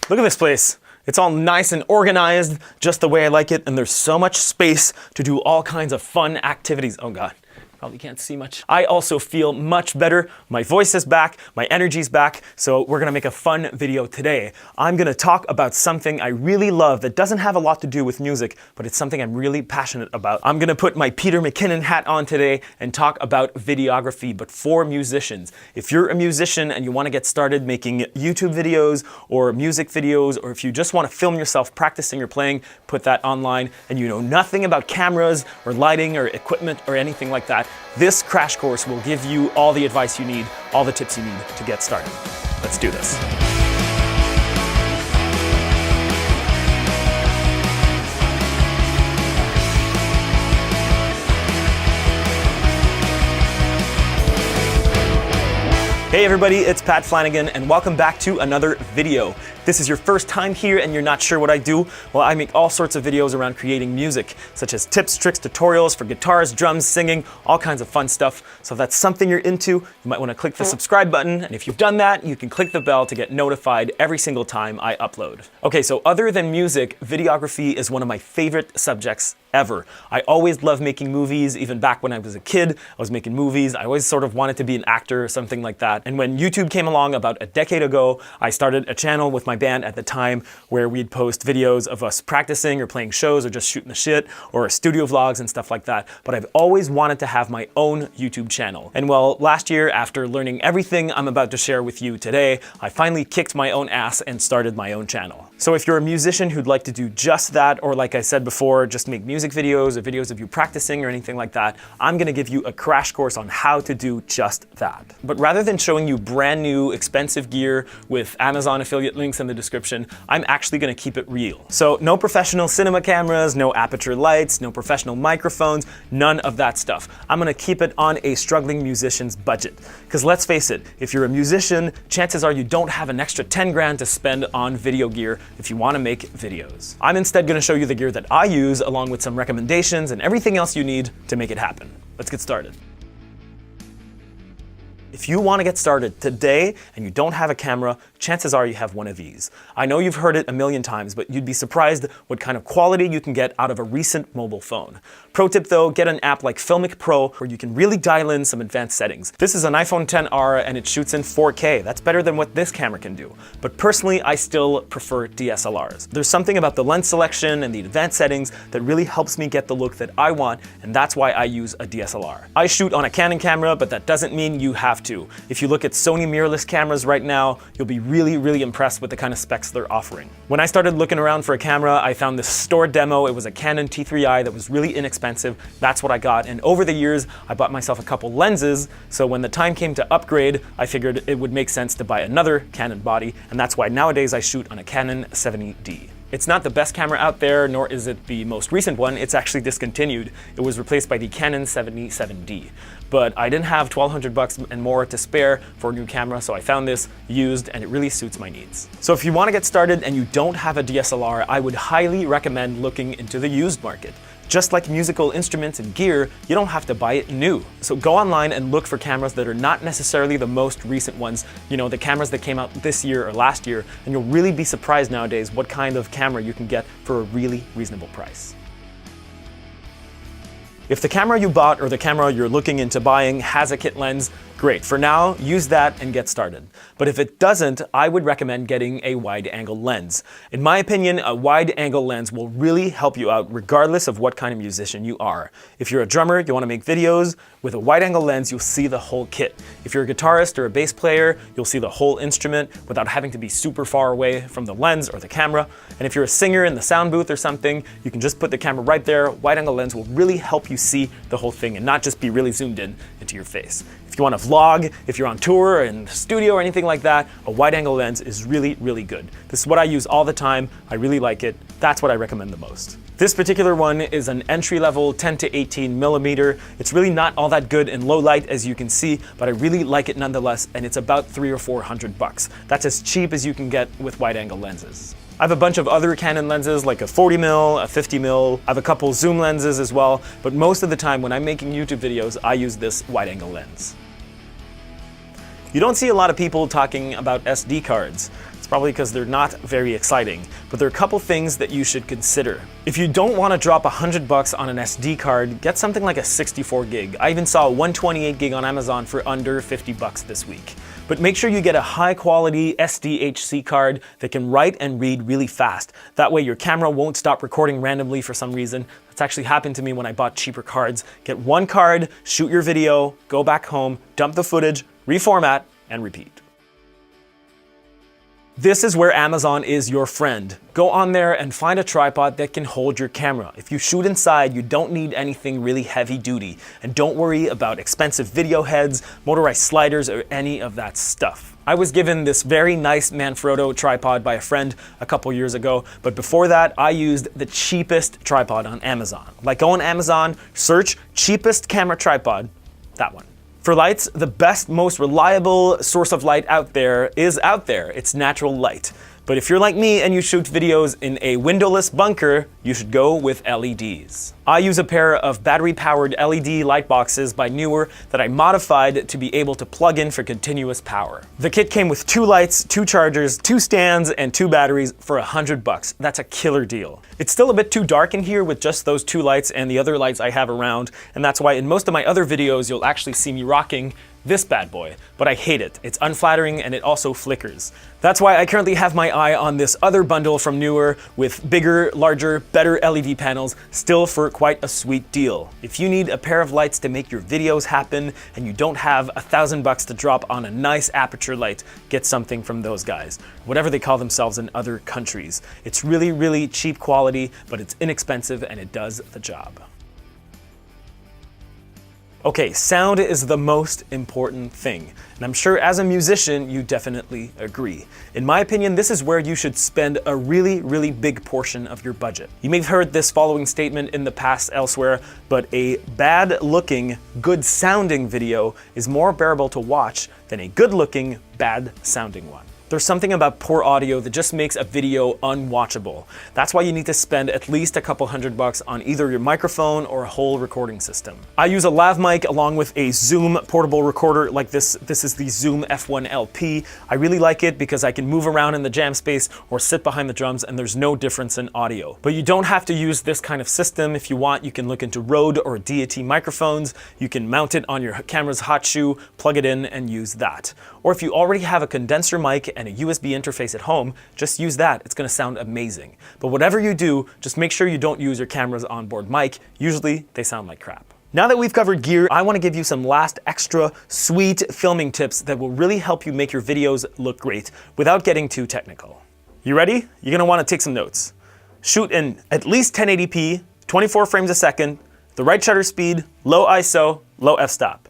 Look at this place. It's all nice and organized, just the way I like it, and there's so much space to do all kinds of fun activities. Oh God. Probably can't see much. I also feel much better. My voice is back, my energy's back, so we're gonna make a fun video today. I'm gonna talk about something I really love that doesn't have a lot to do with music, but it's something I'm really passionate about. I'm gonna put my Peter McKinnon hat on today and talk about videography, but for musicians. If you're a musician and you wanna get started making YouTube videos or music videos, or if you just wanna film yourself practicing or playing, put that online, and you know nothing about cameras or lighting or equipment or anything like that, this crash course will give you all the advice you need, all the tips you need to get started. Let's do this. Hey everybody, it's Pat Flanigan and welcome back to another video. If this is your first time here and you're not sure what I do, well, I make all sorts of videos around creating music, such as tips, tricks, tutorials for guitars, drums, singing, all kinds of fun stuff. So if that's something you're into, you might want to click the subscribe button, and if you've done that, you can click the bell to get notified every single time I upload. Okay, so other than music, videography is one of my favorite subjects ever. I always loved making movies. Even back when I was a kid, I was making movies. I always sort of wanted to be an actor or something like that. And when YouTube came along about a decade ago, I started a channel with my band at the time where we'd post videos of us practicing or playing shows or just shooting the shit or studio vlogs and stuff like that. But I've always wanted to have my own YouTube channel. And well, last year, after learning everything I'm about to share with you today, I finally kicked my own ass and started my own channel. So if you're a musician who'd like to do just that, or like I said before, just make music videos or videos of you practicing or anything like that, I'm gonna give you a crash course on how to do just that. But rather than showing you brand new expensive gear with Amazon affiliate links in the description, I'm actually gonna keep it real. So no professional cinema cameras, no Aperture lights, no professional microphones, none of that stuff. I'm gonna keep it on a struggling musician's budget. Because let's face it, if you're a musician, chances are you don't have an extra 10 grand to spend on video gear if you wanna make videos. I'm instead gonna show you the gear that I use along with some recommendations and everything else you need to make it happen. Let's get started. If you want to get started today and you don't have a camera, chances are you have one of these. I know you've heard it a million times, but you'd be surprised what kind of quality you can get out of a recent mobile phone. Pro tip though, get an app like Filmmaking Pro where you can really dial in some advanced settings. This is an iPhone XR and it shoots in 4K. That's better than what this camera can do. But personally, I still prefer DSLRs. There's something about the lens selection and the advanced settings that really helps me get the look that I want, and that's why I use a DSLR. I shoot on a Canon camera, but that doesn't mean you have to. If you look at Sony mirrorless cameras right now, you'll be really impressed with the kind of specs they're offering. When I started looking around for a camera, I found this store demo. It was a Canon T3i that was really inexpensive. That's what I got. And over the years, I bought myself a couple lenses. So when the time came to upgrade, I figured it would make sense to buy another Canon body. And that's why nowadays I shoot on a Canon 70D. It's not the best camera out there, nor is it the most recent one. It's actually discontinued. It was replaced by the Canon 77D. But I didn't have $1,200 and more to spare for a new camera, so I found this used and it really suits my needs. So if you want to get started and you don't have a DSLR, I would highly recommend looking into the used market. Just like musical instruments and gear, you don't have to buy it new. So go online and look for cameras that are not necessarily the most recent ones, you know, the cameras that came out this year or last year, and you'll really be surprised nowadays what kind of camera you can get for a really reasonable price. If the camera you bought or the camera you're looking into buying has a kit lens, great. For now, use that and get started. But if it doesn't, I would recommend getting a wide-angle lens. In my opinion, a wide-angle lens will really help you out regardless of what kind of musician you are. If you're a drummer, you want to make videos, with a wide-angle lens, you'll see the whole kit. If you're a guitarist or a bass player, you'll see the whole instrument without having to be super far away from the lens or the camera. And if you're a singer in the sound booth or something, you can just put the camera right there. Wide-angle lens will really help you see the whole thing and not just be really zoomed in into your face. If you want to vlog, if you're on tour or in the studio or anything like that, a wide-angle lens is really good. This is what I use all the time. I really like it. That's what I recommend the most. This particular one is an entry-level 10 to 18 millimeter. It's really not all that good in low light, as you can see, but I really like it nonetheless, and it's about $300 or $400. That's as cheap as you can get with wide-angle lenses. I have a bunch of other Canon lenses like a 40mm, a 50mm, I have a couple zoom lenses as well, but most of the time when I'm making YouTube videos, I use this wide-angle lens. You don't see a lot of people talking about SD cards. It's It's probably because they're not very exciting, but there are a couple things that you should consider. If you don't want to drop $100 on an SD card, get something like a 64 gig. I even saw a 128 gig on Amazon for under $50 this week. But make sure you get a high quality SDHC card that can write and read really fast. That way your camera won't stop recording randomly for some reason. That's actually happened to me when I bought cheaper cards. Get one card, shoot your video, go back home, dump the footage, reformat, and repeat. This is where Amazon is your friend. Go on there and find a tripod that can hold your camera. If you shoot inside, you don't need anything really heavy duty. And don't worry about expensive video heads, motorized sliders, or any of that stuff. I was given this very nice Manfrotto tripod by a friend a couple years ago, but before that, I used the cheapest tripod on Amazon. Like, go on Amazon, search cheapest camera tripod, that one. For lights, the best, most reliable source of light out there is out there. It's natural light. But if you're like me and you shoot videos in a windowless bunker, you should go with LEDs. I use a pair of battery-powered LED light boxes by Neewer that I modified to be able to plug in for continuous power. The kit came with 2 lights, 2 chargers, 2 stands, and 2 batteries for $100. That's a killer deal. It's still a bit too dark in here with just those 2 lights and the other lights I have around, and that's why in most of my other videos you'll actually see me rocking this bad boy, but I hate it. It's unflattering and it also flickers. That's why I currently have my eye on this other bundle from Neewer with bigger, larger, better LED panels, still for quite a sweet deal. If you need a pair of lights to make your videos happen and you don't have $1,000 to drop on a nice Aperture light, get something from those guys, whatever they call themselves in other countries. It's really, really cheap quality, but it's inexpensive and it does the job. Okay, sound is the most important thing, and I'm sure as a musician you definitely agree. In my opinion, this is where you should spend a really, really big portion of your budget. You may have heard this following statement in the past elsewhere, but a bad-looking, good-sounding video is more bearable to watch than a good-looking, bad-sounding one. There's something about poor audio that just makes a video unwatchable. That's why you need to spend at least a couple $100 on either your microphone or a whole recording system. I use a lav mic along with a Zoom portable recorder like this. This is the Zoom F1 LP. I really like it because I can move around in the jam space or sit behind the drums and there's no difference in audio. But you don't have to use this kind of system. If you want, you can look into Rode or DAT microphones. You can mount it on your camera's hot shoe, plug it in and use that. Or if you already have a condenser mic and a USB interface at home, just use that. It's going to sound amazing. But whatever you do, just make sure you don't use your camera's onboard mic. Usually they sound like crap. Now that we've covered gear, I want to give you some last extra sweet filming tips that will really help you make your videos look great without getting too technical. You ready? You're going to want to take some notes. Shoot in at least 1080p, 24 frames a second, the right shutter speed, low ISO, low f-stop.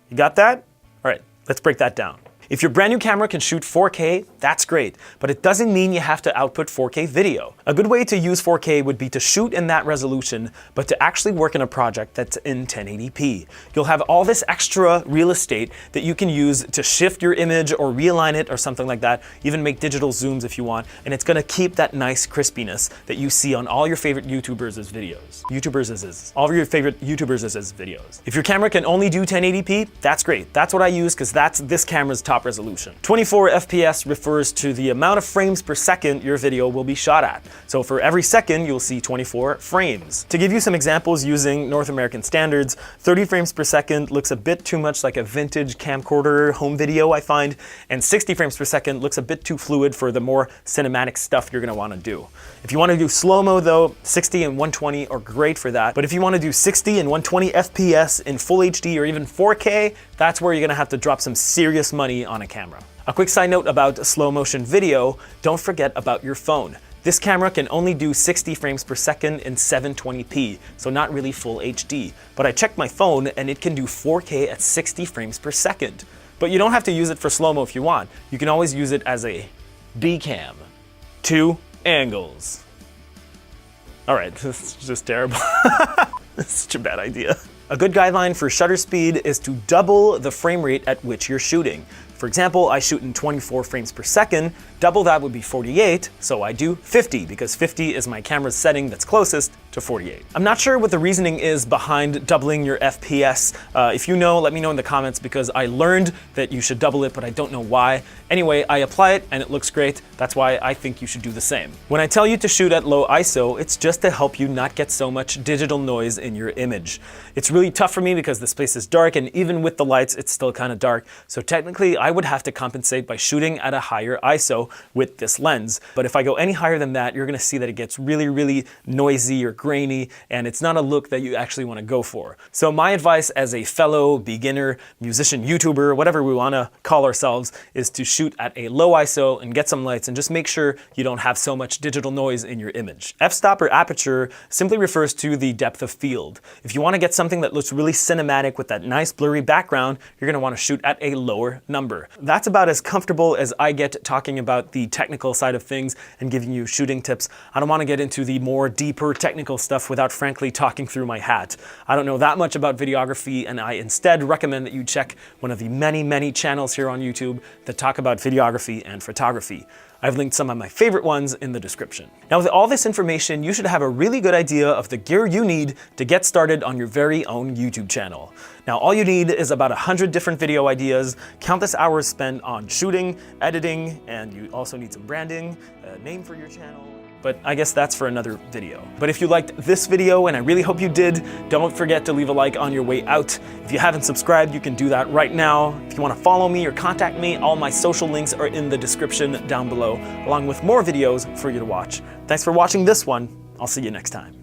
You got that? All right, let's break that down. If your brand new camera can shoot 4K, that's great, but it doesn't mean you have to output 4K video. A good way to use 4K would be to shoot in that resolution, but to actually work in a project that's in 1080p. You'll have all this extra real estate that you can use to shift your image or realign it or something like that, even make digital zooms if you want, and it's gonna keep that nice crispiness that you see on all your favorite YouTubers' videos. All of your favorite YouTubers' videos. If your camera can only do 1080p, that's great. That's what I use because that's this camera's top resolution. 24 FPS refers to the amount of frames per second your video will be shot at. So for every second, you'll see 24 frames. To give you some examples using North American standards, 30 frames per second looks a bit too much like a vintage camcorder home video, I find, and 60 frames per second looks a bit too fluid for the more cinematic stuff you're gonna wanna do. If you wanna do slow-mo though, 60 and 120 are great for that, but if you wanna do 60 and 120 FPS in full HD or even 4K, that's where you're gonna have to drop some serious money on a camera. A quick side note about slow motion video, don't forget about your phone. This camera can only do 60 frames per second in 720p, so not really full HD. But I checked my phone and it can do 4K at 60 frames per second. But you don't have to use it for slow-mo if you want. You can always use it as a D-cam. 2 angles. All right, this is just terrible. This is such a bad idea. A good guideline for shutter speed is to double the frame rate at which you're shooting. For example, I shoot in 24 frames per second, double that would be 48, so I do 50 because 50 is my camera's setting that's closest to 48. I'm not sure what the reasoning is behind doubling your FPS. If you know, let me know in the comments, because I learned that you should double it, but I don't know why. Anyway, I apply it and it looks great. That's why I think you should do the same. When I tell you to shoot at low ISO, it's just to help you not get so much digital noise in your image. It's really tough for me because this place is dark, and even with the lights, it's still kind of dark. So technically, I would have to compensate by shooting at a higher ISO with this lens. But if I go any higher than that, you're gonna see that it gets really, really noisy or grainy, and it's not a look that you actually want to go for. So my advice as a fellow beginner musician, YouTuber, whatever we want to call ourselves, is to shoot at a low ISO and get some lights, and just make sure you don't have so much digital noise in your image. F-stop or aperture simply refers to the depth of field. If you want to get something that looks really cinematic with that nice blurry background, you're going to want to shoot at a lower number. That's about as comfortable as I get talking about the technical side of things and giving you shooting tips. I don't want to get into the more deeper technical stuff without frankly talking through my hat. I don't know that much about videography, and I instead recommend that you check one of the many channels here on YouTube that talk about videography and photography. I've linked some of my favorite ones in the description. Now, with all this information, you should have a really good idea of the gear you need to get started on your very own YouTube channel. Now, all you need is about 100 different video ideas, countless hours spent on shooting, editing, and you also need some branding, a name for your channel. But I guess that's for another video. But if you liked this video, and I really hope you did, don't forget to leave a like on your way out. If you haven't subscribed, you can do that right now. If you want to follow me or contact me, all my social links are in the description down below, along with more videos for you to watch. Thanks for watching this one. I'll see you next time.